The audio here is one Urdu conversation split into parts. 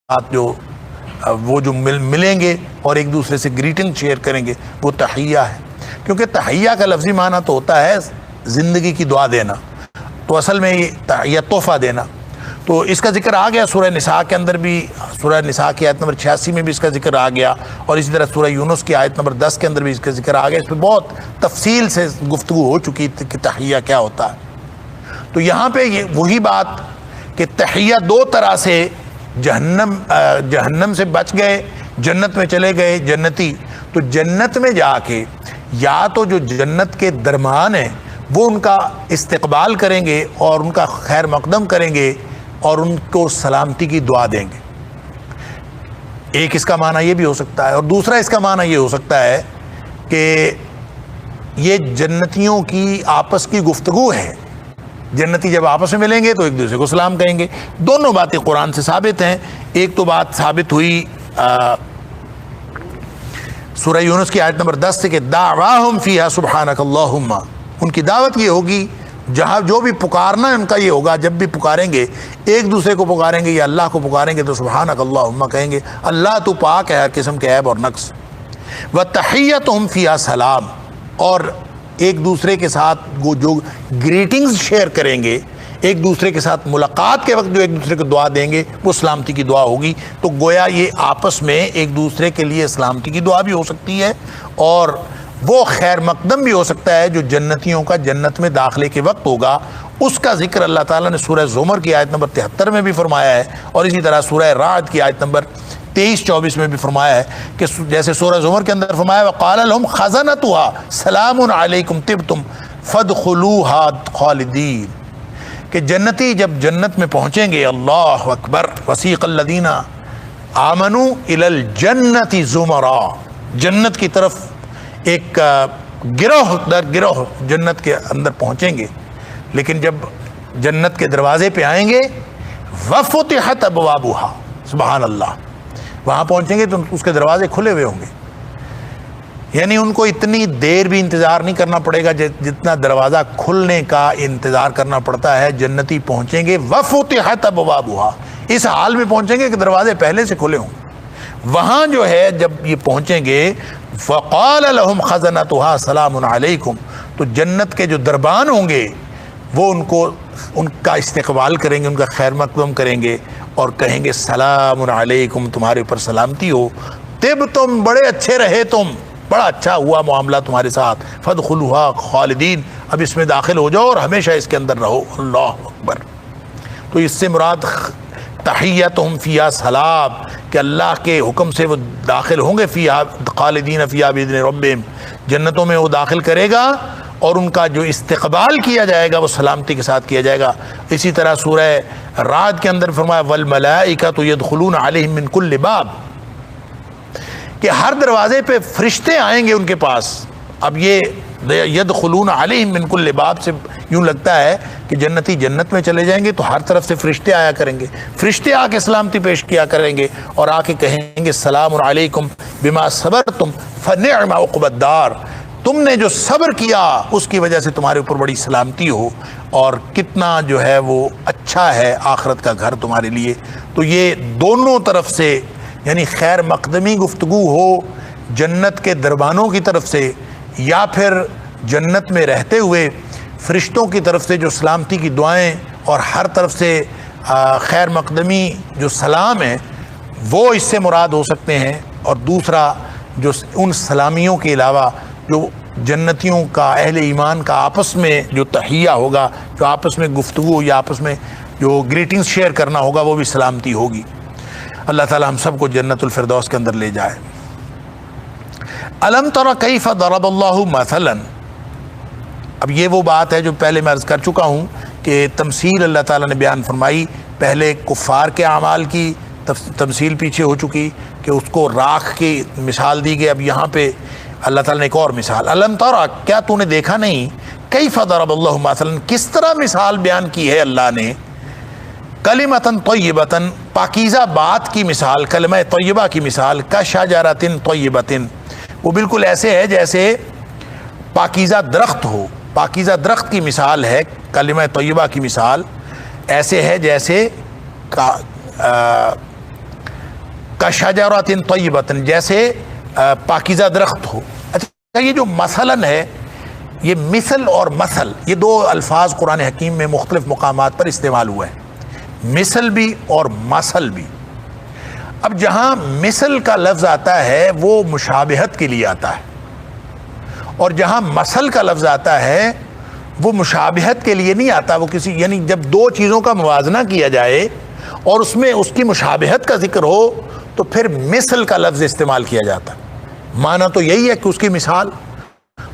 جو وہ جو ملیں گے اور ایک دوسرے سے گریٹنگ شیئر کریں گے وہ تحیہ ہے، کیونکہ تحیہ کا لفظی معنی تو ہوتا ہے زندگی کی دعا دینا، تو اصل میں یہ تحیہ تحفہ دینا. تو اس کا ذکر آ گیا سورہ نساء کے اندر بھی، سورہ نساء کی آیت نمبر 86 میں بھی اس کا ذکر آ گیا، اور اسی طرح سورہ یونس کی آیت نمبر 10 کے اندر بھی اس کا ذکر آ گیا. اس پہ بہت تفصیل سے گفتگو ہو چکی کہ تحیہ کیا ہوتا ہے. تو یہاں پہ یہ وہی بات کہ تحیہ دو طرح سے جہنم سے بچ گئے، جنت میں چلے گئے جنتی، تو جنت میں جا کے یا تو جو جنت کے درمیان ہیں وہ ان کا استقبال کریں گے اور ان کا خیر مقدم کریں گے اور ان کو سلامتی کی دعا دیں گے. ایک اس کا معنی یہ بھی ہو سکتا ہے، اور دوسرا اس کا معنی یہ ہو سکتا ہے کہ یہ جنتیوں کی آپس کی گفتگو ہے. جنتی جب آپس میں ملیں گے تو ایک دوسرے کو سلام کہیں گے. دونوں باتیں قرآن سے ثابت ہیں. ایک تو بات ثابت ہوئی سورہ یونس کی آیت نمبر 10 سے کہ دعواہم فیہا سبحانک اللہم، ان کی دعوت یہ ہوگی، جہاں جو بھی پکارنا ہے ان کا یہ ہوگا، جب بھی پکاریں گے ایک دوسرے کو پکاریں گے یا اللہ کو پکاریں گے تو سبحانک اللہم کہیں گے، اللہ تو پاک ہے ہر قسم کے عیب اور نقص. وتحیتہم فیہا سلام، اور ایک دوسرے کے ساتھ وہ جو گریٹنگز شیئر کریں گے، ایک دوسرے کے ساتھ ملاقات کے وقت جو ایک دوسرے کو دعا دیں گے وہ سلامتی کی دعا ہوگی. تو گویا یہ آپس میں ایک دوسرے کے لیے سلامتی کی دعا بھی ہو سکتی ہے، اور وہ خیر مقدم بھی ہو سکتا ہے جو جنتیوں کا جنت میں داخلے کے وقت ہوگا. اس کا ذکر اللہ تعالیٰ نے سورہ زمر کی آیت نمبر 73 میں بھی فرمایا ہے، اور اسی طرح سورہ رعد کی آیت نمبر 23-24 میں بھی فرمایا ہے کہ جیسے سورہ زمر کے اندر فرمایا وَقَالَ لَهُمْ خَزَنَتُهَا سَلَامٌ عَلَيْكُمْ طِبْتُمْ فَادْخُلُوهَا خَالِدِينَ، کہ جنتی جب جنت میں پہنچیں گے، اللہ اکبر، وَسِيقَ الَّذِينَ آمَنُوا إِلَى الْجَنَّةِ زُمَرًا، جنت کی طرف ایک گروہ در گروہ جنت کے اندر پہنچیں گے. لیکن جب جنت کے دروازے پہ آئیں گے وَفُتِحَتْ أَبْوَابُهَا، سبحان اللہ، وہاں پہنچیں گے تو اس کے دروازے کھلے ہوئے ہوں گے. یعنی ان کو اتنی دیر بھی انتظار نہیں کرنا پڑے گا جتنا دروازہ کھلنے کا انتظار کرنا پڑتا ہے. جنتی پہنچیں گے وَفُتِحَتْ أَبْوَابُهَا، اس حال میں پہنچیں گے کہ دروازے پہلے سے کھلے ہوں گے. وہاں جو ہے جب یہ پہنچیں گے فَقَالَ لَهُمْ خَزَنَتُهَا سَلَامٌ عَلَيْكُمْ، تو جنت کے جو دربان ہوں گے وہ ان کا استقبال کریں گے، ان کا خیر مقدم کریں گے اور کہیں گے سلام علیکم، تمہارے اوپر سلامتی ہو، طب تم بڑے اچھے رہے، تم بڑا اچھا ہوا معاملہ تمہارے ساتھ، فادخلوها خالدین، اب اس میں داخل ہو جاؤ اور ہمیشہ اس کے اندر رہو. اللہ اکبر. تو اس سے مراد تحیتہم فیہا سلام، کہ اللہ کے حکم سے وہ داخل ہوں گے فیہا خالدین فیہا باذن ربہم، جنتوں میں وہ داخل کرے گا اور ان کا جو استقبال کیا جائے گا وہ سلامتی کے ساتھ کیا جائے گا. اسی طرح سورہ رعد کے اندر فرمایا والملائکۃ یدخلون علیہم من کل باب، کہ ہر دروازے پہ فرشتے آئیں گے ان کے پاس. اب یہ یدخلون علیہم من کل باب سے یوں لگتا ہے کہ جنتی جنت میں چلے جائیں گے تو ہر طرف سے فرشتے آیا کریں گے، فرشتے آ کے سلامتی پیش کیا کریں گے اور آ کے کہیں گے سلام علیکم بما صبرتم فنعم عقبی الدار، تم نے جو صبر کیا اس کی وجہ سے تمہارے اوپر بڑی سلامتی ہو اور کتنا جو ہے وہ اچھا ہے آخرت کا گھر تمہارے لیے. تو یہ دونوں طرف سے یعنی خیر مقدمی گفتگو ہو جنت کے دربانوں کی طرف سے یا پھر جنت میں رہتے ہوئے فرشتوں کی طرف سے جو سلامتی کی دعائیں اور ہر طرف سے خیر مقدمی جو سلام ہے وہ اس سے مراد ہو سکتے ہیں. اور دوسرا جو ان سلامیوں کے علاوہ جو جنتیوں کا اہل ایمان کا آپس میں جو تحیہ ہوگا، جو آپس میں گفتگو یا آپس میں جو گریٹنگز شیئر کرنا ہوگا وہ بھی سلامتی ہوگی. اللہ تعالی ہم سب کو جنت الفردوس کے اندر لے جائے. الم تر کیف ضرب اللہ مثلا، اب یہ وہ بات ہے جو پہلے میں عرض کر چکا ہوں کہ تمثیل اللہ تعالیٰ نے بیان فرمائی. پہلے کفار کے اعمال کی تمثیل پیچھے ہو چکی کہ اس کو راکھ کی مثال دی گئی. اب یہاں پہ اللہ تعالیٰ نے ایک اور مثال، الم ترى، کیا تو نے دیکھا نہیں، کیف ضرب اللہ مثلا، کس طرح مثال بیان کی ہے اللہ نے، کلمۃ طیبۃ، پاکیزہ بات کی مثال، کلمہ طیبہ کی مثال، کشجرۃ طیبۃ، وہ بالکل ایسے ہے جیسے پاکیزہ درخت ہو. پاکیزہ درخت کی مثال ہے، کلمہ طیبہ کی مثال ایسے ہے جیسے کشجرۃ طیبۃ، جیسے پاکیزہ درخت ہو۔ اچھا، یہ جو مثلاً ہے، یہ مثل اور مثل، یہ دو الفاظ قرآن حکیم میں مختلف مقامات پر استعمال ہوا ہے، مثل بھی اور مثل بھی۔ اب جہاں مثل کا لفظ آتا ہے وہ مشابہت کے لیے آتا ہے، اور جہاں مثل کا لفظ آتا ہے وہ مشابہت کے لیے نہیں آتا، وہ کسی، یعنی جب دو چیزوں کا موازنہ کیا جائے اور اس میں اس کی مشابہت کا ذکر ہو تو پھر مثل کا لفظ استعمال کیا جاتا۔ معنی تو یہی ہے کہ اس کی مثال،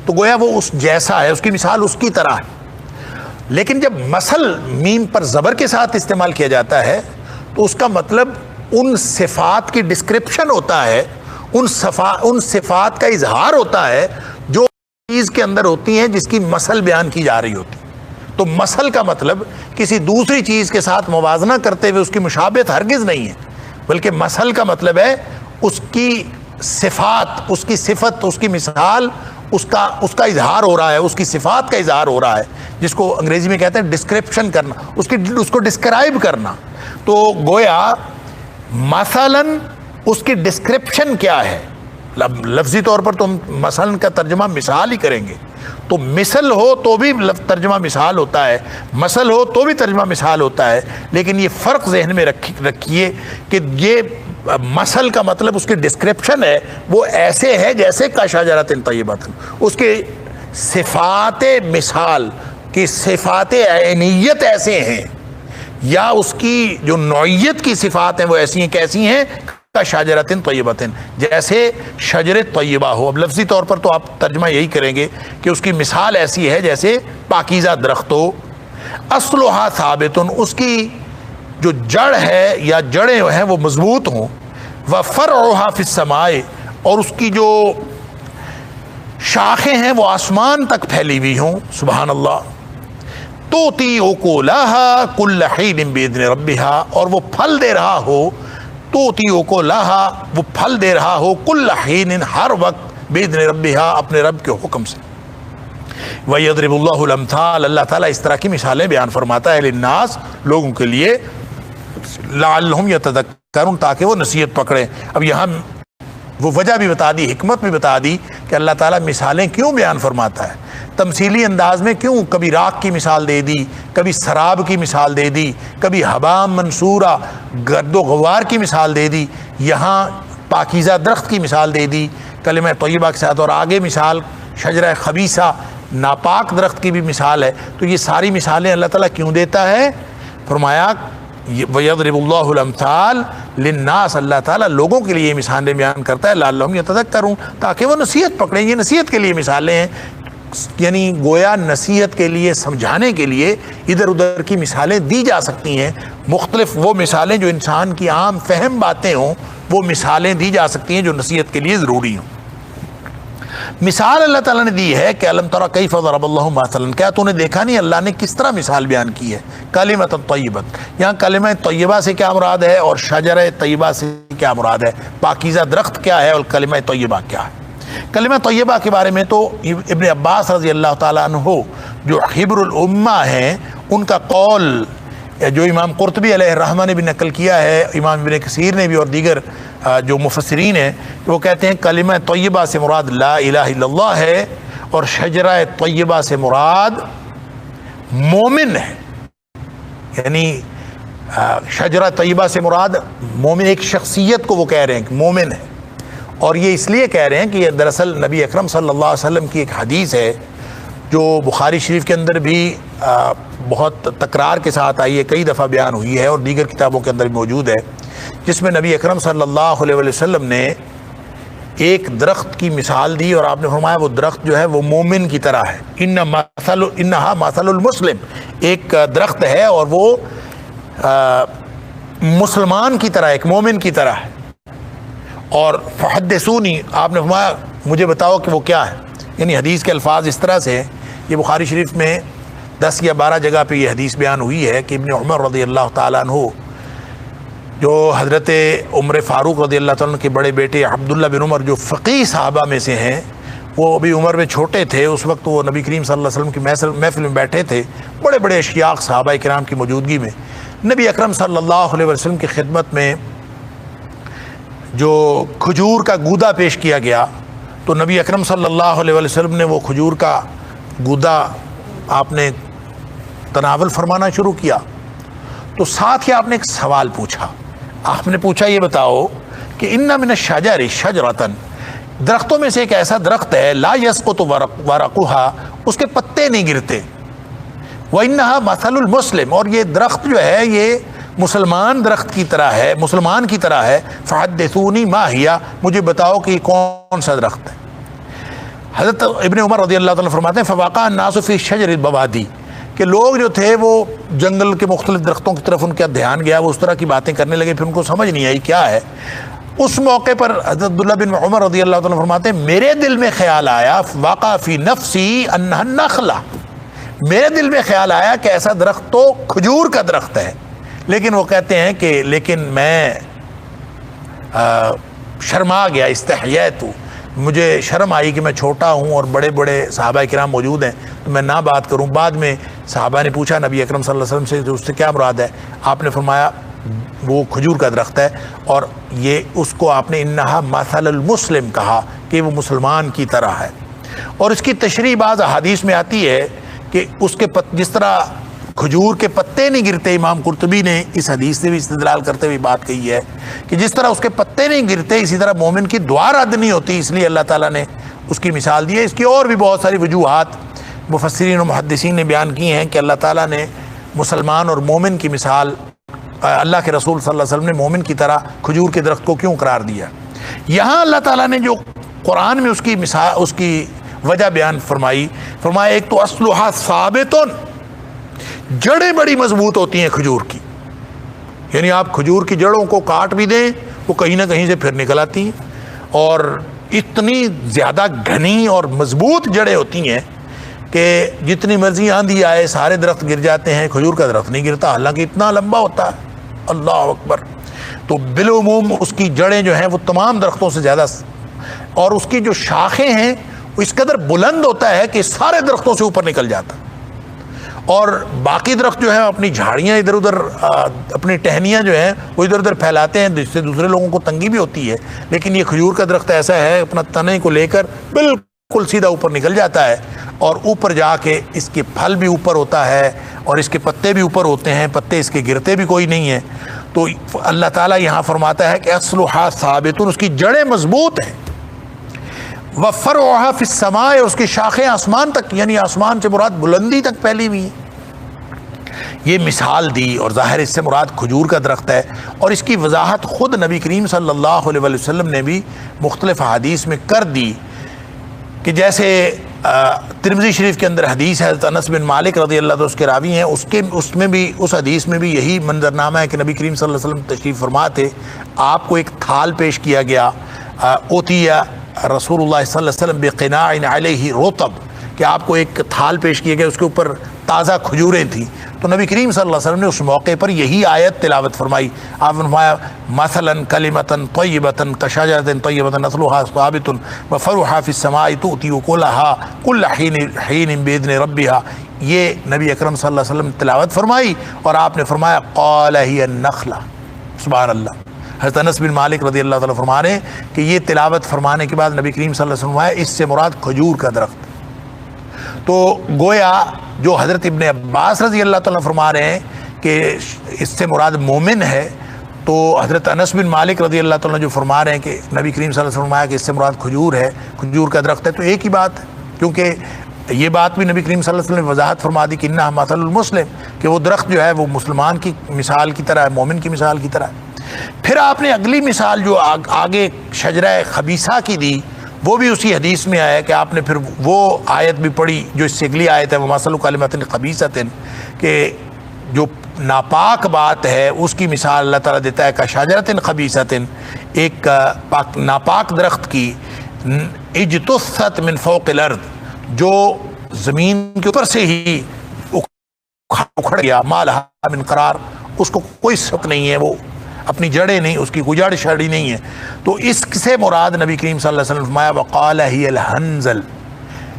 تو گویا وہ اس جیسا ہے، اس کی مثال اس کی طرح ہے۔ لیکن جب مثل میم پر زبر کے ساتھ استعمال کیا جاتا ہے تو اس کا مطلب ان صفات کی ڈسکرپشن ہوتا ہے، ان صفات کا اظہار ہوتا ہے جو چیز کے اندر ہوتی ہیں جس کی مثل بیان کی جا رہی ہوتی۔ تو مثل کا مطلب کسی دوسری چیز کے ساتھ موازنہ کرتے ہوئے اس کی مشابہت ہرگز نہیں ہے، بلکہ مثل کا مطلب ہے اس کی صفات، اس کی صفت، اس کی مثال، اس کا اظہار ہو رہا ہے، اس کی صفات کا اظہار ہو رہا ہے، جس کو انگریزی میں کہتے ہیں ڈسکرپشن کرنا، اس کو ڈسکرائب کرنا۔ تو گویا مثلاً اس کی ڈسکرپشن کیا ہے، لفظی طور پر تو ہم مثلاً کا ترجمہ مثال ہی کریں گے، تو مثل ہو تو بھی ترجمہ مثال ہوتا ہے، مثل ہو تو بھی ترجمہ مثال ہوتا ہے، لیکن یہ فرق ذہن میں رکھیے کہ یہ مثل کا مطلب اس کی ڈسکرپشن ہے، وہ ایسے ہے جیسے کشجرۃ طیبۃ، اس کے صفات مثال کی صفات عینیت ایسے ہیں، یا اس کی جو نوعیت کی صفات ہیں وہ ایسی ہیں، کیسی ہیں؟ کشجرۃ طیبۃ، جیسے شجر طیبہ ہو۔ اب لفظی طور پر تو آپ ترجمہ یہی کریں گے کہ اس کی مثال ایسی ہے جیسے پاکیزہ درخت ہو۔ اصلھا ثابت، اس کی جو جڑ ہے یا جڑیں ہیں وہ مضبوط ہوں۔ وفرعھا فی السماء، اور اس کی جو شاخیں ہیں وہ آسمان تک پھیلی ہوئی ہوں۔ سبحان اللہ۔ تؤتی اکلھا کل حین باذن ربھا، اور وہ پھل دے رہا ہو، تؤتی اکلھا، وہ پھل دے رہا ہو، کل حین، ہر وقت، باذن ربھا، اپنے رب کے حکم سے۔ وَيَضْرِبُ اللَّهُ الْأَمْثَالَ، اللہ تعالیٰ اس طرح کی مثالیں بیان فرماتا ہے، للناس، لوگوں کے لیے، لعلہم یتذکرون، تاکہ وہ نصیحت پکڑیں۔ اب یہاں وہ وجہ بھی بتا دی، حکمت بھی بتا دی کہ اللہ تعالیٰ مثالیں کیوں بیان فرماتا ہے، تمثیلی انداز میں کیوں، کبھی راکھ کی مثال دے دی، کبھی سراب کی مثال دے دی، کبھی ہباء منصورہ، گرد و غبار کی مثال دے دی، یہاں پاکیزہ درخت کی مثال دے دی کلمہ طیبہ کے ساتھ، اور آگے مثال شجرہ خبیثہ، ناپاک درخت کی بھی مثال ہے۔ تو یہ ساری مثالیں اللہ تعالیٰ کیوں دیتا ہے؟ فرمایا وَيَضْرِبُ اللَّهُ الْأَمْثَالَ لِلنَّاسِ، اللہ تعالیٰ لوگوں کے لیے یہ مثالیں بیان کرتا ہے، لعلہم یتذکرون، تاکہ وہ نصیحت پکڑیں۔ یہ نصیحت کے لیے مثالیں ہیں، یعنی گویا نصیحت کے لیے، سمجھانے کے لیے ادھر ادھر کی مثالیں دی جا سکتی ہیں، مختلف وہ مثالیں جو انسان کی عام فہم باتیں ہوں وہ مثالیں دی جا سکتی ہیں جو نصیحت کے لیے ضروری ہوں۔ مثال اللہ تعالیٰ نے دی ہے کہ الم تری کیف ضرب اللہ مثلا، کیا تو نے دیکھا نہیں اللہ نے کس طرح مثال بیان کی ہے، کلمۃ طیبۃ، یہاں کلمہ طیبہ سے کیا مراد ہے اور شجر طیبہ سے کیا مراد ہے، پاکیزہ درخت کیا ہے اور کلمہ طیبہ کیا ہے۔ کلمہ طیبہ کے بارے میں تو ابن عباس رضی اللہ تعالیٰ عنہ جو حبر الامہ ہیں، ان کا قول جو امام قرطبی علیہ الرحمہ نے بھی نقل کیا ہے، امام ابن کثیر نے بھی، اور دیگر جو مفسرین ہیں، وہ کہتے ہیں کلمہ طیبہ سے مراد لا الہ الا اللہ ہے، اور شجرہ طیبہ سے مراد مومن ہے، یعنی شجرہ طیبہ سے مراد مومن، ایک شخصیت کو وہ کہہ رہے ہیں کہ مومن ہے۔ اور یہ اس لیے کہہ رہے ہیں کہ یہ دراصل نبی اکرم صلی اللہ علیہ وسلم کی ایک حدیث ہے جو بخاری شریف کے اندر بھی بہت تکرار کے ساتھ آئی ہے، کئی دفعہ بیان ہوئی ہے اور دیگر کتابوں کے اندر بھی موجود ہے، جس میں نبی اکرم صلی اللہ علیہ وسلم نے ایک درخت کی مثال دی اور آپ نے فرمایا وہ درخت جو ہے وہ مومن کی طرح ہے، انہا مثل المسلم، ایک درخت ہے اور وہ مسلمان کی طرح، ایک مومن کی طرح ہے۔ اور فحدثونی، آپ نے فرمایا مجھے بتاؤ کہ وہ کیا ہے، یعنی حدیث کے الفاظ اس طرح سے، یہ بخاری شریف میں 10 یا 12 جگہ پہ یہ حدیث بیان ہوئی ہے کہ ابن عمر رضی اللہ تعالیٰ عنہ جو حضرت عمر فاروق رضی اللہ تعالیٰ عنہ کے بڑے بیٹے عبداللہ بن عمر جو فقیہ صحابہ میں سے ہیں، وہ ابھی عمر میں چھوٹے تھے، اس وقت وہ نبی کریم صلی اللہ علیہ وسلم کی محفل میں بیٹھے تھے، بڑے بڑے اشیاخ صحابہ کرام کی موجودگی میں، نبی اکرم صلی اللہ علیہ وسلم کی خدمت میں جو کھجور کا گودا پیش کیا گیا تو نبی اکرم صلی اللہ علیہ وسلم نے وہ کھجور کا گودا آپ نے تناول فرمانا شروع کیا، تو ساتھ ہی آپ نے ایک سوال پوچھا. آپ نے پوچھا یہ بتاؤ کہ ان من الشجر شجرۃ، درختوں میں سے ایک ایسا درخت ہے لا یسقط ورقها، اس کے پتے نہیں گرتے، وانها مثل المسلم، اور یہ درخت جو ہے یہ مسلمان درخت کی طرح ہے، مسلمان کی طرح ہے. فحدثونی ما ہی، مجھے بتاؤ کہ یہ کون سا درخت ہے. حضرت ابن عمر رضی اللہ تعالیٰ فرماتے ہیں فواقع الناس فی شجر البوادی، کہ لوگ جو تھے وہ جنگل کے مختلف درختوں کی طرف ان کا دھیان گیا، وہ اس طرح کی باتیں کرنے لگے، پھر ان کو سمجھ نہیں آئی کیا ہے. اس موقع پر حضرت عبداللہ بن عمر رضی اللہ تعالیٰ فرماتے ہیں میرے دل میں خیال آیا، واقع فی نفسی انہا النخلہ، میرے دل میں خیال آیا کہ ایسا درخت تو کھجور کا درخت ہے، لیکن وہ کہتے ہیں کہ لیکن میں شرما گیا، استحییت، مجھے شرم آئی کہ میں چھوٹا ہوں اور بڑے بڑے صحابہ کرام موجود ہیں تو میں نہ بات کروں. بعد میں صحابہ نے پوچھا نبی اکرم صلی اللہ علیہ وسلم سے اس سے کیا مراد ہے، آپ نے فرمایا وہ کھجور کا درخت ہے، اور یہ اس کو آپ نے انہا مثل المسلم کہا کہ وہ مسلمان کی طرح ہے. اور اس کی تشریح بعض احادیث میں آتی ہے کہ اس کے جس طرح کھجور کے پتے نہیں گرتے، امام قرطبی نے اس حدیث سے بھی استدلال کرتے ہوئے بات کہی ہے کہ جس طرح اس کے پتے نہیں گرتے اسی طرح مومن کی دعا رد نہیں ہوتی، اس لیے اللہ تعالیٰ نے اس کی مثال دی ہے. اس کی اور بھی بہت ساری وجوہات مفسرین و محدثین نے بیان کی ہیں کہ اللہ تعالیٰ نے مسلمان اور مومن کی مثال، اللہ کے رسول صلی اللہ علیہ وسلم نے مومن کی طرح کھجور کے درخت کو کیوں قرار دیا. یہاں اللہ تعالیٰ نے جو قرآن میں اس کی مثال، اس کی وجہ بیان فرمایا ایک تو اصلھا ثابت، جڑیں بڑی مضبوط ہوتی ہیں کھجور کی، یعنی آپ کھجور کی جڑوں کو کاٹ بھی دیں وہ کہیں نہ کہیں سے پھر نکل آتی ہیں، اور اتنی زیادہ گھنی اور مضبوط جڑیں ہوتی ہیں کہ جتنی مرضی آندھی آئے سارے درخت گر جاتے ہیں، کھجور کا درخت نہیں گرتا، حالانکہ اتنا لمبا ہوتا ہے. اللہ اکبر. تو بالعموم اس کی جڑیں جو ہیں وہ تمام درختوں سے زیادہ، اور اس کی جو شاخیں ہیں وہ اس قدر بلند ہوتا ہے کہ سارے درختوں سے اوپر نکل جاتا. اور باقی درخت جو ہیں اپنی جھاڑیاں ادھر ادھر، اپنی ٹہنیاں جو ہیں وہ ادھر ادھر پھیلاتے ہیں جس سے دوسرے لوگوں کو تنگی بھی ہوتی ہے، لیکن یہ کھجور کا درخت ایسا ہے اپنا تنے کو لے کر بالکل سیدھا اوپر نکل جاتا ہے، اور اوپر جا کے اس کے پھل بھی اوپر ہوتا ہے اور اس کے پتے بھی اوپر ہوتے ہیں، پتے اس کے گرتے بھی کوئی نہیں ہیں. تو اللہ تعالیٰ یہاں فرماتا ہے کہ اصلھا ثابت، اس کی جڑیں مضبوط ہیں، وفرعھا فی السماء، اس کی شاخیں آسمان تک، یعنی آسمان سے مراد بلندی تک پھیلی ہوئی ہیں. یہ مثال دی، اور ظاہر اس سے مراد کھجور کا درخت ہے. اور اس کی وضاحت خود نبی کریم صلی اللہ علیہ وسلم نے بھی مختلف احادیث میں کر دی، کہ جیسے ترمذی شریف کے اندر حدیث ہے حضرت انس بن مالک رضی اللہ عنہ اس کے راوی ہیں، اس حدیث میں بھی یہی منظرنامہ ہے کہ نبی کریم صلی اللہ علیہ وسلم تشریف فرما تھے، آپ کو ایک تھال پیش کیا گیا، اوتیہ رسول اللہ صلی اللہ علیہ وسلم بقناع علیہ رطب، کہ آپ کو ایک تھال پیش کیا گیا، اس کے اوپر تازہ کھجوریں تھیں. تو نبی کریم صلی اللہ علیہ وسلم نے اس موقع پر یہی آیت تلاوت فرمائی. آپ نے فرمایا مثلا کلمۃ طیبۃ کشجرۃ طیبۃ اصلھا ثابت وفرعھا فی السماء تؤتی اکلھا کل حین باذن ربھا. یہ نبی اکرم صلی اللہ علیہ وسلم نے تلاوت فرمائی، اور آپ نے فرمایا قال ہی النخلہ. سبحان اللہ. حضرت انس بن مالک رضی اللہ تعالیٰ فرما رہے ہیں کہ یہ تلاوت فرمانے کے بعد نبی کریم صلی اللہ علیہ وسلم فرمایا اس سے مراد کھجور کا درخت. تو گویا جو حضرت ابن عباس رضی اللہ تعالیٰ فرما رہے ہیں کہ اس سے مراد مومن ہے، تو حضرت انس بن مالک رضی اللہ تعالیٰ جو فرما رہے ہیں کہ نبی کریم صلی اللہ علیہ وسلم فرمایا کہ اس سے مراد کھجور ہے، کھجور کا درخت ہے، تو ایک ہی بات ہے، کیونکہ یہ بات بھی نبی کریم صلی اللہ علیہ وسلم نے وضاحت فرما دی کہ انہا مثل المسلم، کہ وہ درخت جو ہے وہ مسلمان کی مثال کی طرح ہے، مومن کی مثال کی طرح ہے. پھر آپ نے اگلی مثال جو آگے شجرہ خبیثہ کی دی، وہ بھی اسی حدیث میں آیا کہ آپ نے پھر وہ آیت بھی پڑھی جو اس سے اگلی آیت ہے وَمَثَلُ كَلِمَةٍ خَبِيثَةٍ، کہ جو ناپاک بات ہے اس کی مثال اللہ تعالیٰ دیتا ہے كَشَجَرَةٍ خَبِيثَةٍ، ایک ناپاک درخت کی اجتثت من فوق الارض، جو زمین کے اوپر سے ہی اکھڑ گیا، ما لها من قرار، اس کو کوئی سک نہیں ہے، وہ اپنی جڑیں نہیں، اس کی کوئی جڑ شڑی نہیں ہے. تو اس سے مراد نبی کریم صلی اللہ علیہ وسلم فرمایا وقال ہی الحنزل،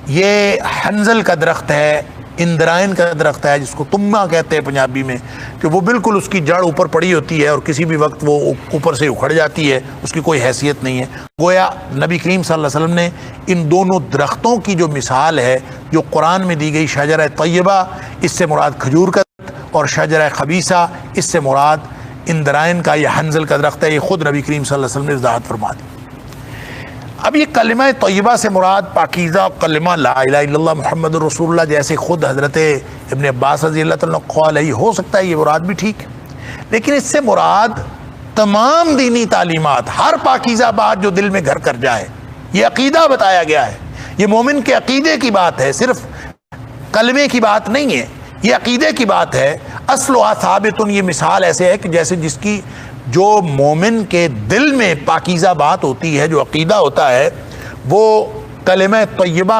یہ حنزل کا درخت ہے، اندرائن کا درخت ہے جس کو تما کہتے ہیں پنجابی میں، کہ وہ بالکل اس کی جڑ اوپر پڑی ہوتی ہے اور کسی بھی وقت وہ اوپر سے اکھڑ جاتی ہے، اس کی کوئی حیثیت نہیں ہے۔ گویا نبی کریم صلی اللہ علیہ وسلم نے ان دونوں درختوں کی جو مثال ہے جو قرآن میں دی گئی، شجرہ طیبہ اس سے مراد کھجور کا اور شجرہ خبیثہ اس سے مراد اندرائن کا یا حنظل کا درخت ہے، یہ خود نبی کریم صلی اللہ علیہ وسلم نے وضاحت فرما دی۔ اب یہ کلمہ طیبہ سے مراد پاکیزہ کلمہ لا الہ الا اللہ محمد رسول اللہ، جیسے خود حضرت ابن عباس رضی اللہ تعالیٰ قول ہے، ہو سکتا ہے یہ مراد بھی ٹھیک ہے، لیکن اس سے مراد تمام دینی تعلیمات، ہر پاکیزہ بات جو دل میں گھر کر جائے، یہ عقیدہ بتایا گیا ہے، یہ مومن کے عقیدے کی بات ہے، صرف کلمے کی بات نہیں ہے، یہ عقیدے کی بات ہے۔ اصلها ثابت، یہ مثال ایسے ہے کہ جیسے جس کی جو مومن کے دل میں پاکیزہ بات ہوتی ہے، جو عقیدہ ہوتا ہے، وہ کلمہ طیبہ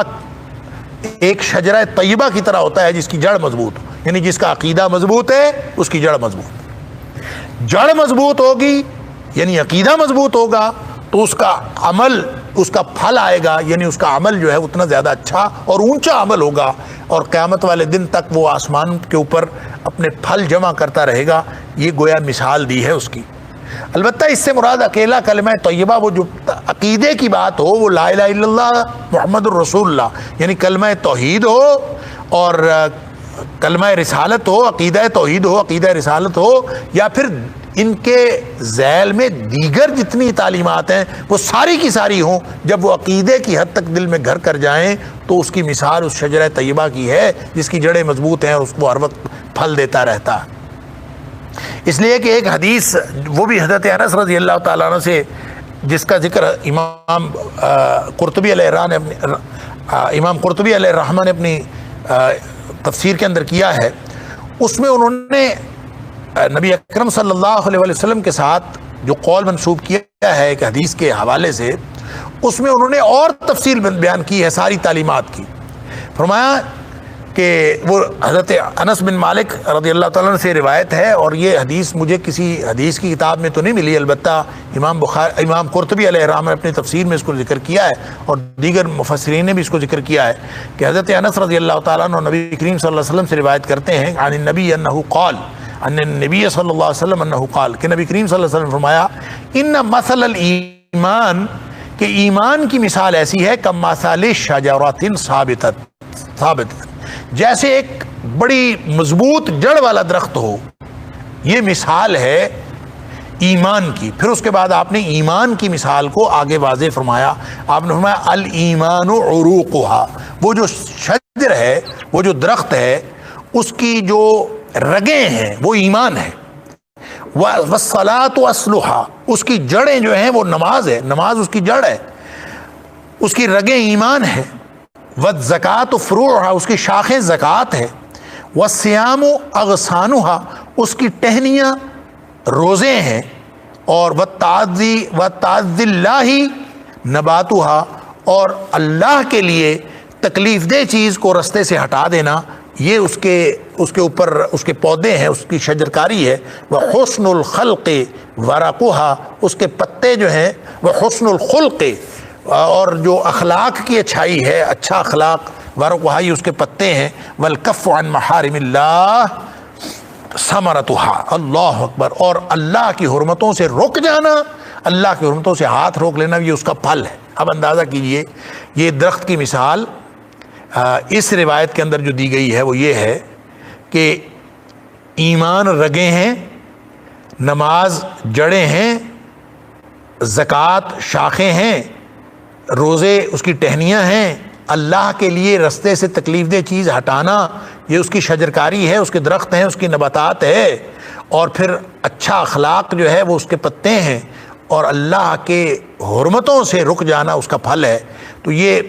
ایک شجرہ طیبہ کی طرح ہوتا ہے جس کی جڑ مضبوط ہو، یعنی جس کا عقیدہ مضبوط ہے اس کی جڑ مضبوط، جڑ مضبوط ہوگی یعنی عقیدہ مضبوط ہوگا تو اس کا عمل، اس کا پھل آئے گا، یعنی اس کا عمل جو ہے اتنا زیادہ اچھا اور اونچا عمل ہوگا، اور قیامت والے دن تک وہ آسمان کے اوپر اپنے پھل جمع کرتا رہے گا۔ یہ گویا مثال دی ہے اس کی۔ البتہ اس سے مراد اکیلا کلمہ طیبہ، وہ جو عقیدے کی بات ہو، وہ لا الہ الا اللہ محمد الرسول اللہ، یعنی کلمہ توحید ہو اور کلمہ رسالت ہو، عقیدہ توحید ہو، عقیدہ رسالت ہو، یا پھر ان کے ذیل میں دیگر جتنی تعلیمات ہیں وہ ساری کی ساری ہوں، جب وہ عقیدے کی حد تک دل میں گھر کر جائیں تو اس کی مثال اس شجرہ طیبہ کی ہے جس کی جڑیں مضبوط ہیں اور اس کو ہر وقت پھل دیتا رہتا ہے۔ اس لیے کہ ایک حدیث، وہ بھی حضرت انس رضی اللہ تعالیٰ عنہ سے، جس کا ذکر امام قرطبی علیہ الرحمہ نے اپنی تفسیر کے اندر کیا ہے، اس میں انہوں نے نبی اکرم صلی اللہ علیہ وسلم کے ساتھ جو قول منسوب کیا ہے ایک حدیث کے حوالے سے، اس میں انہوں نے اور تفصیل بیان کی ہے ساری تعلیمات کی۔ فرمایا کہ وہ حضرت انس بن مالک رضی اللہ تعالیٰ عنہ سے روایت ہے، اور یہ حدیث مجھے کسی حدیث کی کتاب میں تو نہیں ملی، البتہ امام قرطبی علیہ الرحمہ نے اپنی تفسیر میں اس کو ذکر کیا ہے اور دیگر مفسرین نے بھی اس کو ذکر کیا ہے کہ حضرت انس رضی اللہ تعالیٰ عنہ نبی کریم صلی اللہ علیہ وسلم سے روایت کرتے ہیں عن النبی انہ قال، ان النبی صلی اللہ علیہ وسلم انہ قال، کہ نبی کریم صلی اللہ علیہ وسلم نے فرمایا ان مثل الایمان، کہ ایمان کی مثال ایسی ہے کمثال شجرۃ ثابتۃ، جیسے ایک بڑی مضبوط جڑ والا درخت ہو، یہ مثال ہے ایمان کی۔ پھر اس کے بعد آپ نے ایمان کی مثال کو آگے واضح فرمایا، آپ نے فرمایا الایمان عروقها، وہ جو شجر ہے، وہ جو درخت ہے، اس کی جو رگیں ہیں وہ ایمان ہے، والصلاۃ اصلها، اس کی جڑیں جو ہیں وہ نماز ہے، نماز اس کی جڑ ہے، اس کی رگیں ایمان ہے، والزکاۃ فروعها، اس کی شاخیں زکوٰۃ ہے، والصیام اغصانها، اس کی ٹہنیاں روزے ہیں، اور وتعظی اللہ نباتها، اور اللہ کے لیے تکلیف دہ چیز کو رستے سے ہٹا دینا، یہ اس کے اوپر اس کے پودے ہیں، اس کی شجرکاری ہے۔ وحسن الخلق ورقها، اس کے پتے جو ہیں، وحسن الخلق، اور جو اخلاق کی اچھائی ہے، اچھا اخلاق، ورقها، اس کے پتے ہیں، والکف عن محارم اللہ ثمرتها، اللہ اکبر، اور اللہ کی حرمتوں سے رک جانا، اللہ کی حرمتوں سے ہاتھ روک لینا، یہ اس کا پھل ہے۔ اب اندازہ کیجئے یہ درخت کی مثال اس روایت کے اندر جو دی گئی ہے وہ یہ ہے کہ ایمان رگیں ہیں، نماز جڑیں ہیں، زکوٰۃ شاخیں ہیں، روزے اس کی ٹہنیاں ہیں، اللہ کے لیے رستے سے تکلیف دہ چیز ہٹانا، یہ اس کی شجرکاری ہے، اس کے درخت ہیں، اس کی نباتات ہے، اور پھر اچھا اخلاق جو ہے وہ اس کے پتے ہیں، اور اللہ کے حرمتوں سے رک جانا اس کا پھل ہے۔ تو یہ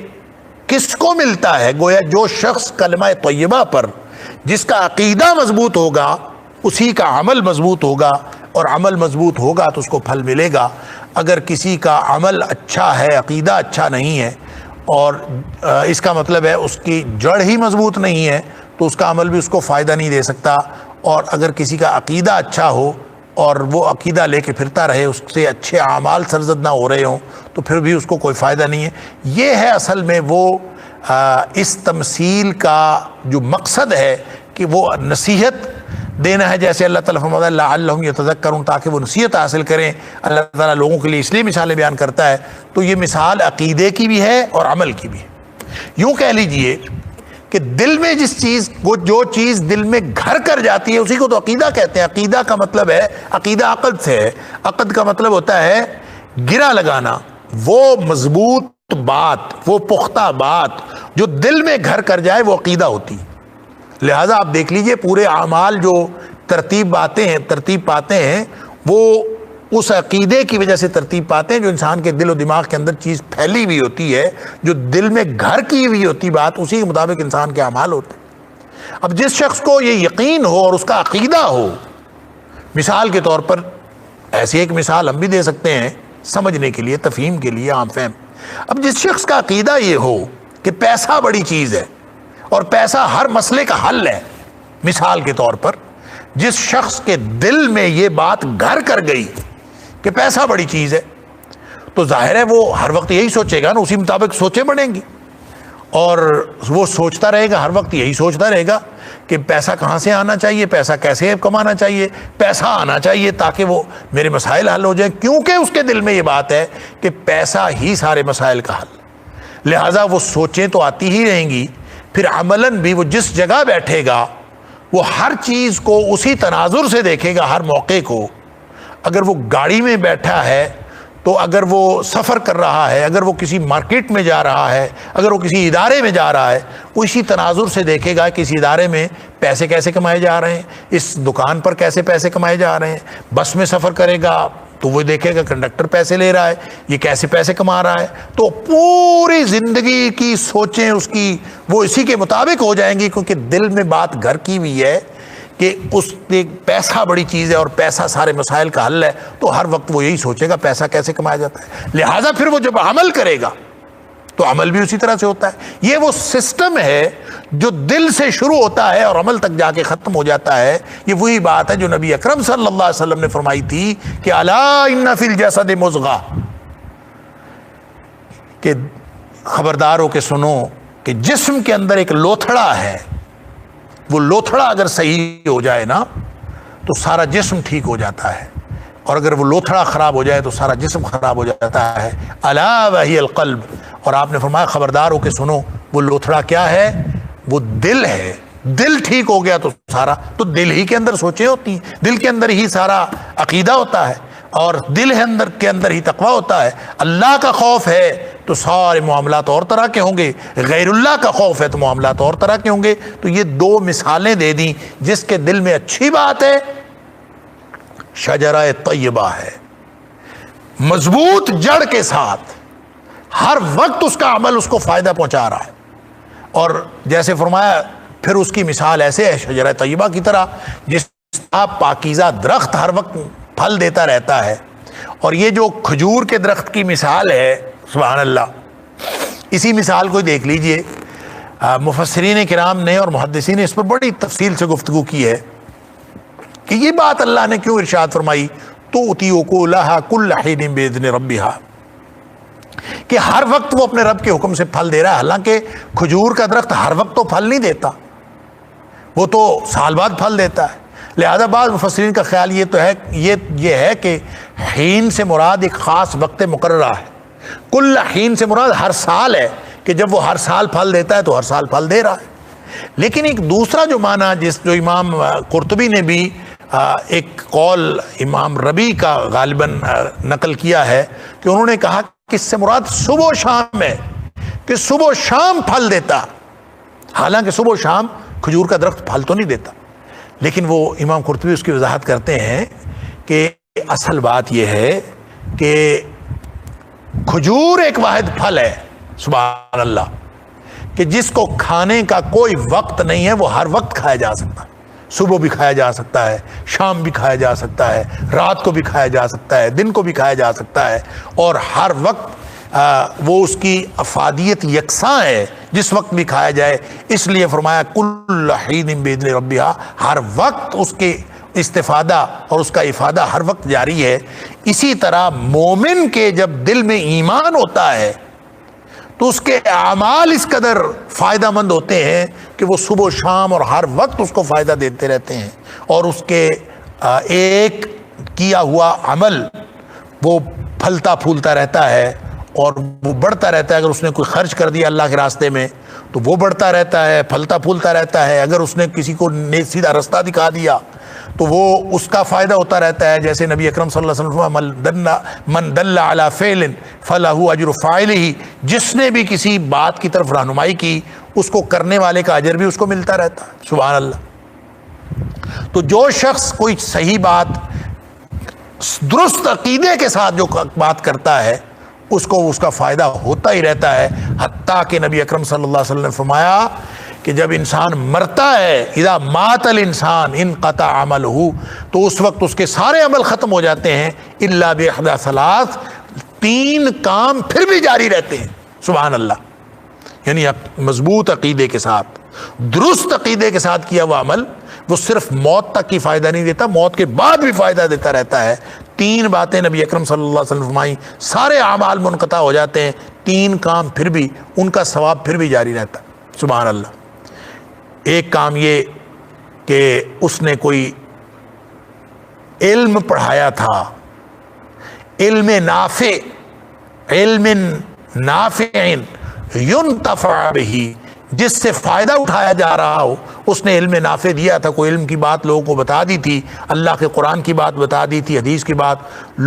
کس کو ملتا ہے؟ گویا جو شخص کلمہ طیبہ پر جس کا عقیدہ مضبوط ہوگا اسی کا عمل مضبوط ہوگا، اور عمل مضبوط ہوگا تو اس کو پھل ملے گا۔ اگر کسی کا عمل اچھا ہے، عقیدہ اچھا نہیں ہے، اور اس کا مطلب ہے اس کی جڑ ہی مضبوط نہیں ہے، تو اس کا عمل بھی اس کو فائدہ نہیں دے سکتا۔ اور اگر کسی کا عقیدہ اچھا ہو اور وہ عقیدہ لے کے پھرتا رہے، اس سے اچھے اعمال سرزد نہ ہو رہے ہوں، تو پھر بھی اس کو کوئی فائدہ نہیں ہے۔ یہ ہے اصل میں وہ اس تمثیل کا جو مقصد ہے کہ وہ نصیحت دینا ہے، جیسے اللہ تعالیٰ فرماتا ہے لعلہم یتذکرون، تاکہ وہ نصیحت حاصل کریں، اللہ تعالیٰ لوگوں کے لیے اس لیے مثالیں بیان کرتا ہے۔ تو یہ مثال عقیدے کی بھی ہے اور عمل کی بھی ہے۔ یوں کہہ لیجئے کہ دل میں جس چیز، وہ جو چیز دل میں گھر کر جاتی ہے اسی کو تو عقیدہ کہتے ہیں۔ عقیدہ کا مطلب ہے، عقیدہ عقد سے ہے، عقد کا مطلب ہوتا ہے گرا لگانا، وہ مضبوط بات، وہ پختہ بات جو دل میں گھر کر جائے وہ عقیدہ ہوتی۔ لہٰذا آپ دیکھ لیجئے پورے اعمال جو ترتیب پاتے ہیں وہ اس عقیدے کی وجہ سے ترتیب پاتے ہیں، جو انسان کے دل و دماغ کے اندر چیز پھیلی ہوئی ہوتی ہے، جو دل میں گھر کی ہوئی ہوتی بات، اسی کے مطابق انسان کے اعمال ہوتے ہیں۔ اب جس شخص کو یہ یقین ہو اور اس کا عقیدہ ہو، مثال کے طور پر ایسی ایک مثال ہم بھی دے سکتے ہیں سمجھنے کے لیے، تفہیم کے لیے، عام فہم۔ اب جس شخص کا عقیدہ یہ ہو کہ پیسہ بڑی چیز ہے اور پیسہ ہر مسئلے کا حل ہے، مثال کے طور پر جس شخص کے دل میں یہ بات گھر کر گئی کہ پیسہ بڑی چیز ہے، تو ظاہر ہے وہ ہر وقت یہی سوچے گا نا، اسی مطابق سوچیں بڑھیں گی، اور وہ سوچتا رہے گا، ہر وقت یہی سوچتا رہے گا کہ پیسہ کہاں سے آنا چاہیے، پیسہ کیسے کمانا چاہیے، پیسہ آنا چاہیے تاکہ وہ میرے مسائل حل ہو جائیں، کیونکہ اس کے دل میں یہ بات ہے کہ پیسہ ہی سارے مسائل کا حل۔ لہٰذا وہ سوچیں تو آتی ہی رہیں گی، پھر عملاً بھی وہ جس جگہ بیٹھے گا وہ ہر چیز کو اسی تناظر سے دیکھے گا، ہر موقع کو۔ اگر وہ گاڑی میں بیٹھا ہے تو اگر وہ سفر کر رہا ہے، اگر وہ کسی مارکیٹ میں جا رہا ہے، اگر وہ کسی ادارے میں جا رہا ہے، وہ اسی تناظر سے دیکھے گا کہ اس ادارے میں پیسے کیسے کمائے جا رہے ہیں، اس دکان پر کیسے پیسے کمائے جا رہے ہیں۔ بس میں سفر کرے گا تو وہ دیکھے گا کنڈکٹر پیسے لے رہا ہے، یہ کیسے پیسے کما رہا ہے۔ تو پوری زندگی کی سوچیں اس کی وہ اسی کے مطابق ہو جائیں گی، کیونکہ دل میں بات گھر کی ہوئی ہے کہ اس نے پیسہ بڑی چیز ہے اور پیسہ سارے مسائل کا حل ہے، تو ہر وقت وہ یہی سوچے گا پیسہ کیسے کمایا جاتا ہے۔ لہٰذا پھر وہ جب عمل کرے گا تو عمل بھی اسی طرح سے ہوتا ہے۔ یہ وہ سسٹم ہے جو دل سے شروع ہوتا ہے اور عمل تک جا کے ختم ہو جاتا ہے۔ یہ وہی بات ہے جو نبی اکرم صلی اللہ علیہ وسلم نے فرمائی تھی کہ الا ان فی الجسد مضغہ، کہ خبردار ہو کے سنو کہ جسم کے اندر ایک لوتھڑا ہے، وہ لوتھڑا اگر صحیح ہو جائے نا تو سارا جسم ٹھیک ہو جاتا ہے، اور اگر وہ لوتھڑا خراب ہو جائے تو سارا جسم خراب ہو جاتا ہے۔ الا وہی القلب، اور آپ نے فرمایا خبردار ہو کے سنو، وہ لوتھڑا کیا ہے؟ وہ دل ہے۔ دل ٹھیک ہو گیا تو سارا، تو دل ہی کے اندر سوچیں ہوتی ہیں، دل کے اندر ہی سارا عقیدہ ہوتا ہے، اور دل کے اندر ہی تقویٰ ہوتا ہے۔ اللہ کا خوف ہے تو سارے معاملات اور طرح کے ہوں گے، غیر اللہ کا خوف ہے تو معاملات اور طرح کے ہوں گے۔ تو یہ دو مثالیں دے دیں، جس کے دل میں اچھی بات ہے، شجرہ طیبہ ہے، مضبوط جڑ کے ساتھ، ہر وقت اس کا عمل اس کو فائدہ پہنچا رہا ہے، اور جیسے فرمایا پھر اس کی مثال ایسے ہے شجرہ طیبہ کی طرح، جس کا پاکیزہ درخت ہر وقت پھل دیتا رہتا ہے۔ اور یہ جو کھجور کے درخت کی مثال ہے، سبحان اللہ، اسی مثال کو دیکھ لیجئے، مفسرین کرام نے اور محدثین نے اس پر بڑی تفصیل سے گفتگو کی ہے کہ یہ بات اللہ نے کیوں ارشاد فرمائی تؤتی اکلہا کل حین باذن ربہا، کہ ہر وقت وہ اپنے رب کے حکم سے پھل دے رہا ہے۔ حالانکہ کھجور کا درخت ہر وقت تو پھل نہیں دیتا، وہ تو سال بعد پھل دیتا ہے۔ لہذا بعض مفسرین کا خیال یہ تو ہے، یہ ہے کہ حین سے مراد ایک خاص وقت مقررہ ہے، کل حین سے مراد ہر سال ہے، کہ جب وہ ہر سال پھل دیتا ہے تو ہر سال پھل دے رہا ہے۔ لیکن ایک دوسرا جو معنی جو امام قرطبی نے بھی ایک قول امام ربیع کا غالباً نقل کیا ہے کہ انہوں نے کہا کہ اس سے مراد صبح و شام ہے، کہ صبح و شام پھل دیتا۔ حالانکہ صبح و شام کھجور کا درخت پھل تو نہیں دیتا، لیکن وہ امام قرطبی اس کی وضاحت کرتے ہیں کہ اصل بات یہ ہے کہ کھجور ایک واحد پھل ہے، سبحان اللہ، کہ جس کو کھانے کا کوئی وقت نہیں ہے، وہ ہر وقت کھایا جا سکتا ہے۔ صبح بھی کھایا جا سکتا ہے، شام بھی کھایا جا سکتا ہے، رات کو بھی کھایا جا سکتا ہے، دن کو بھی کھایا جا سکتا ہے، اور ہر وقت وہ اس کی افادیت یکساں ہے، جس وقت بھی کھایا جائے۔ اس لیے فرمایا کل حین باذن ربہا، ہر وقت اس کے استفادہ اور اس کا افادہ ہر وقت جاری ہے۔ اسی طرح مومن کے جب دل میں ایمان ہوتا ہے تو اس کے اعمال اس قدر فائدہ مند ہوتے ہیں کہ وہ صبح و شام اور ہر وقت اس کو فائدہ دیتے رہتے ہیں، اور اس کے ایک کیا ہوا عمل وہ پھلتا پھولتا رہتا ہے اور وہ بڑھتا رہتا ہے۔ اگر اس نے کوئی خرچ کر دیا اللہ کے راستے میں تو وہ بڑھتا رہتا ہے، پھلتا پھولتا رہتا ہے۔ اگر اس نے کسی کو سیدھا رستہ دکھا دیا تو وہ اس کا فائدہ ہوتا رہتا ہے۔ جیسے نبی اکرم صلی اللہ علیہ وسلم من دل علی فعل فلہ اجر فاعلہ، جس نے بھی کسی بات کی طرف رہنمائی کی اس کو کرنے والے کا اجر بھی اس کو ملتا رہتا ہے۔ سبحان اللہ۔ تو جو شخص کوئی صحیح بات درست عقیدے کے ساتھ جو بات کرتا ہے اس کو اس کا فائدہ ہوتا ہی رہتا ہے، حتیٰ کہ نبی اکرم صلی اللہ علیہ وسلم نے فرمایا کہ جب انسان مرتا ہے، اذا مات الانسان انقطع عملہ، تو اس وقت اس کے سارے عمل ختم ہو جاتے ہیں، الا باحدى ثلاث، 3 کام پھر بھی جاری رہتے ہیں۔ سبحان اللہ۔ یعنی مضبوط عقیدے کے ساتھ، درست عقیدے کے ساتھ کیا ہوا عمل وہ صرف موت تک کی فائدہ نہیں دیتا، موت کے بعد بھی فائدہ دیتا رہتا ہے۔ 3 باتیں نبی اکرم صلی اللہ علیہ وسلم فرمائیں، سارے اعمال منقطع ہو جاتے ہیں، 3 کام پھر بھی ان کا ثواب پھر بھی جاری رہتا ہے۔ سبحان اللہ۔ ایک کام یہ کہ اس نے کوئی علم پڑھایا تھا، علم نافع، علم نافع ينتفع به، جس سے فائدہ اٹھایا جا رہا ہو، اس نے علم نافع دیا تھا، کوئی علم کی بات لوگوں کو بتا دی تھی، اللہ کے قرآن کی بات بتا دی تھی، حدیث کی بات،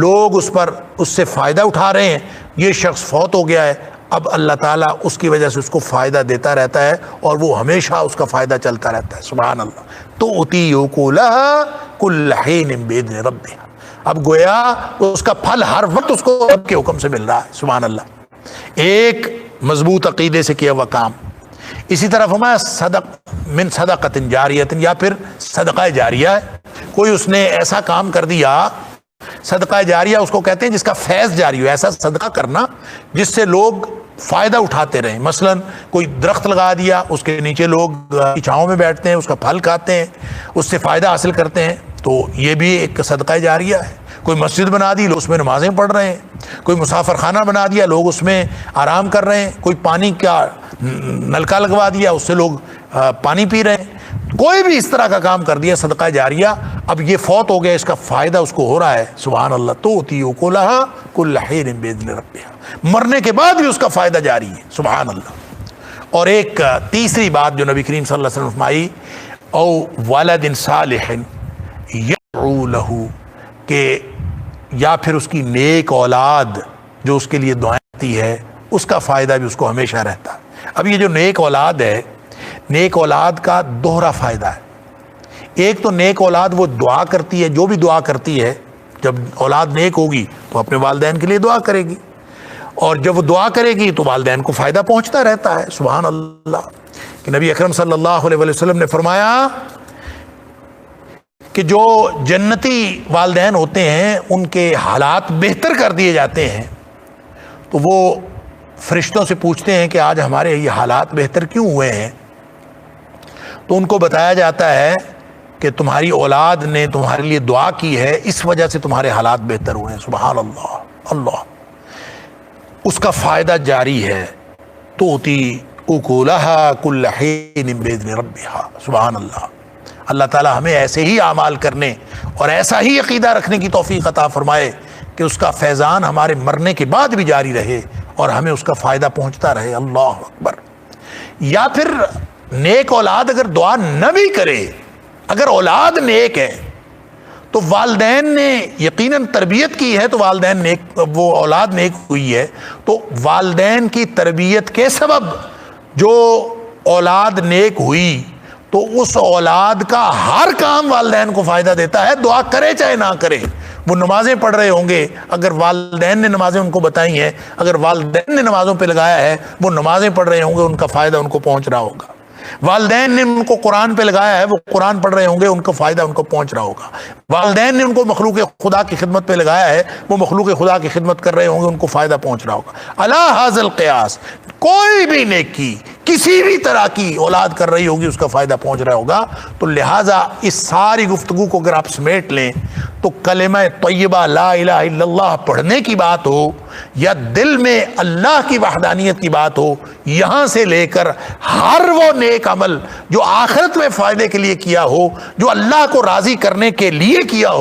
لوگ اس سے فائدہ اٹھا رہے ہیں، یہ شخص فوت ہو گیا ہے، اب اللہ تعالیٰ اس کی وجہ سے اس کو فائدہ دیتا رہتا ہے اور وہ ہمیشہ اس کا فائدہ چلتا رہتا ہے۔ سبحان اللہ۔ تؤتی اکلها کل حین باذن ربها، اب گویا اس کا پھل ہر وقت اس کو رب کے حکم سے مل رہا ہے۔ سبحان اللہ۔ ایک مضبوط عقیدے سے کیا ہوا کام۔ اسی طرح فرمایا صدق من صدقۃ جاریۃ، یا پھر صدقہ جاریہ ہے، کوئی اس نے ایسا کام کر دیا، صدقہ جاریہ اس کو کہتے ہیں جس کا فیض جاری ہو، ایسا صدقہ کرنا جس سے لوگ فائدہ اٹھاتے رہیں۔ مثلا کوئی درخت لگا دیا، اس کے نیچے لوگ چھاؤں میں بیٹھتے ہیں، اس کا پھل کھاتے ہیں، اس سے فائدہ حاصل کرتے ہیں، تو یہ بھی ایک صدقہ جاریہ ہے۔ کوئی مسجد بنا دی، لوگ اس میں نمازیں پڑھ رہے ہیں، کوئی مسافر خانہ بنا دیا، لوگ اس میں آرام کر رہے ہیں، کوئی پانی کا نلکا لگوا دیا، اس سے لوگ پانی پی رہے ہیں، کوئی بھی اس طرح کا کام کر دیا صدقہ جاریہ، اب یہ فوت ہو گیا، اس کا فائدہ اس کو ہو رہا ہے۔ سبحان اللہ۔ تؤتی اکلها کل حین باذن ربها، مرنے کے بعد بھی اس کا فائدہ جاری ہے۔ سبحان اللہ۔ اور ایک تیسری بات جو نبی کریم صلی اللہ علیہ وسلم فرمائی، او ولد صالح یدعو له، کہ یا پھر اس کی نیک اولاد جو اس کے لیے دعائیں کرتی ہے، اس کا فائدہ بھی اس کو ہمیشہ رہتا ہے۔ اب یہ جو نیک اولاد ہے، نیک اولاد کا دوہرا فائدہ ہے۔ ایک تو نیک اولاد وہ دعا کرتی ہے، جو بھی دعا کرتی ہے، جب اولاد نیک ہوگی تو اپنے والدین کے لیے دعا کرے گی، اور جب وہ دعا کرے گی تو والدین کو فائدہ پہنچتا رہتا ہے۔ سبحان اللہ۔ کہ نبی اکرم صلی اللہ علیہ وسلم نے فرمایا کہ جو جنتی والدین ہوتے ہیں ان کے حالات بہتر کر دیے جاتے ہیں، تو وہ فرشتوں سے پوچھتے ہیں کہ آج ہمارے یہ حالات بہتر کیوں ہوئے ہیں؟ تو ان کو بتایا جاتا ہے کہ تمہاری اولاد نے تمہارے لیے دعا کی ہے، اس وجہ سے تمہارے حالات بہتر ہوئے ہیں۔ سبحان اللہ۔ اللہ اس کا فائدہ جاری ہے۔ تؤتی اکلها کل حین باذن ربها۔ سبحان اللہ۔ اللہ تعالی ہمیں ایسے ہی اعمال کرنے اور ایسا ہی عقیدہ رکھنے کی توفیق عطا فرمائے کہ اس کا فیضان ہمارے مرنے کے بعد بھی جاری رہے اور ہمیں اس کا فائدہ پہنچتا رہے۔ اللہ اکبر۔ یا پھر نیک اولاد اگر دعا نہ بھی کرے، اگر اولاد نیک ہے تو والدین نے یقیناً تربیت کی ہے، تو والدین نیک، وہ اولاد نیک ہوئی ہے، تو والدین کی تربیت کے سبب جو اولاد نیک ہوئی تو اس اولاد کا ہر کام والدین کو فائدہ دیتا ہے، دعا کرے چاہے نہ کرے۔ وہ نمازیں پڑھ رہے ہوں گے، اگر والدین نے نمازیں ان کو بتائی ہیں، اگر والدین نے نمازوں پہ لگایا ہے، وہ نمازیں پڑھ رہے ہوں گے، ان کا فائدہ ان کو پہنچ رہا ہوگا۔ والدین نے ان کو قرآن پہ لگایا ہے، وہ قرآن پڑھ رہے ہوں گے، ان کا فائدہ ان کو پہنچ رہا ہوگا۔ والدین نے ان کو مخلوق خدا کی خدمت پہ لگایا ہے، وہ مخلوق خدا کی خدمت کر رہے ہوں گے، ان کو فائدہ پہنچ رہا ہوگا۔ علی ھذا القیاس، کوئی بھی نیکی کسی بھی طرح کی اولاد کر رہی ہوگی اس کا فائدہ پہنچ رہا ہوگا. تو لہٰذا اس ساری گفتگو کو اگر آپ سمیٹ لیں تو کلمہ طیبہ لا الہ الا اللہ پڑھنے کی بات ہو یا دل میں اللہ کی وحدانیت کی بات ہو، یہاں سے لے کر ہر وہ نیک عمل جو آخرت میں فائدے کے لیے کیا ہو، جو اللہ کو راضی کرنے کے لیے کیا ہو،